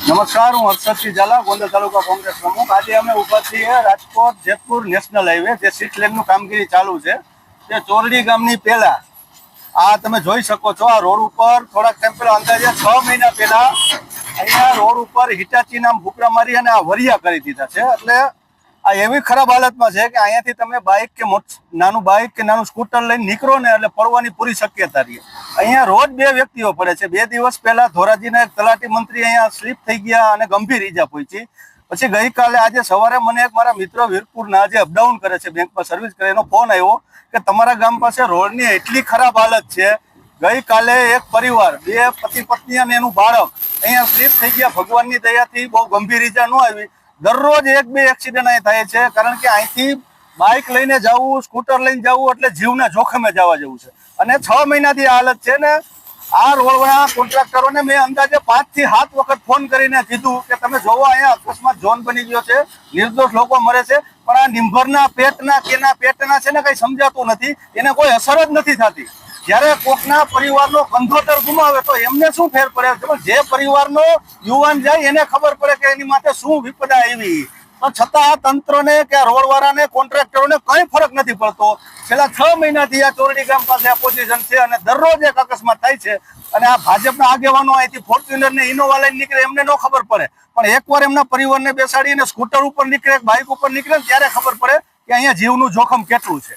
નમસ્કાર, હું હર્ષદસિંહ ઝાલા, ગોંડલ તાલુકા કોંગ્રેસ પ્રમુખ. આજે અમે ઉભા છીએ રાજકોટ જેતપુર નેશનલ હાઈવે, જે સીટ લેનનું કામગીરી ચાલુ છે. તે ચોરડી ગામની પહેલા આ તમે જોઈ શકો છો. આ રોડ ઉપર થોડાક ટાઈમ પહેલા, અંદાજે 6 મહિના પહેલા અહીંયા રોડ ઉપર હિટાચી નામ ભૂકરા મારી અને આ વરિયા કરી દીધા છે. એટલે આ એવી ખરાબ હાલતમાં છે કે અહીંયાથી તમે બાઇક કે નાનું સ્કૂટર લઈને નીકળો ને એટલે પડવાની પૂરી શક્યતા રહે. અહીંયા રોજ 2 વ્યક્તિઓ પડે છે. 2 દિવસ પહેલા ધોરાજીના એક તલાટી મંત્રી અહીંયા સ્લીપ થઈ ગયા અને ગંભીર ઈજા પહોંચી. પછી ગઈકાલે આજે સવારે મને એક મારા મિત્ર વીરપુરના જે અપડાઉન કરે છે, બેંકમાં સર્વિસ કરે, એનો ફોન આવ્યો કે તમારા ગામ પાસે રોડની એટલી ખરાબ હાલત છે. ગઈકાલે એક પરિવાર, 2 પતિ પત્ની અને એનું બાળક અહીંયા સ્લીપ થઈ ગયા. ભગવાનની દયાથી બહુ ગંભીર ઈજા ન આવી. દરરોજ 1-2 એક્સિડન્ટ અહીં થાય છે, કારણ કે અહીંથી બાઇક લઈને જવું, સ્કૂટર લઈને જવું એટલે જીવના જોખમે જવા જેવું છે. અને 6 મહિનાથી આ હાલત છે ને આ રોડવાળા કોન્ટ્રાક્ટરોને મેં અંદાજે 5 થી 7 વખત ફોન કરીને કીધું કે તમે જોવો અહીંયા અકસ્માત ઝોન બની ગયો છે, નિર્દોષ લોકો મરે છે, પણ આ નિંભરના પેટના છે ને કંઈ સમજાતું નથી, એને કોઈ અસર જ નથી થતી. જ્યારે કોકના પરિવારનો કંધોતર ગુમાવે તો એમને શું ફેર પડે? જે પરિવારનો યુવાન જાય એને ખબર પડે કે એની માથે શું વિપદા આવી. પણ છતાં આ તંત્રને કે રોડવાળાને, કોન્ટ્રાક્ટરોને કંઈ ફરક નથી પડતો. છેલ્લા 6 મહિનાથી આ ચોરડી ગામ પાસે આ પોઝિશન છે અને દરરોજ એક અકસ્માત થાય છે. અને આ ભાજપના આગેવાનો અહીંથી ફોર્ચ્યુનર ને ઇનોવા લઈને નીકળે એમને ન ખબર પડે, પણ એકવાર એમના પરિવારને બેસાડીને સ્કૂટર ઉપર નીકળે, બાઇક ઉપર નીકળે ત્યારે ખબર પડે કે અહીંયા જીવનું જોખમ કેટલું છે.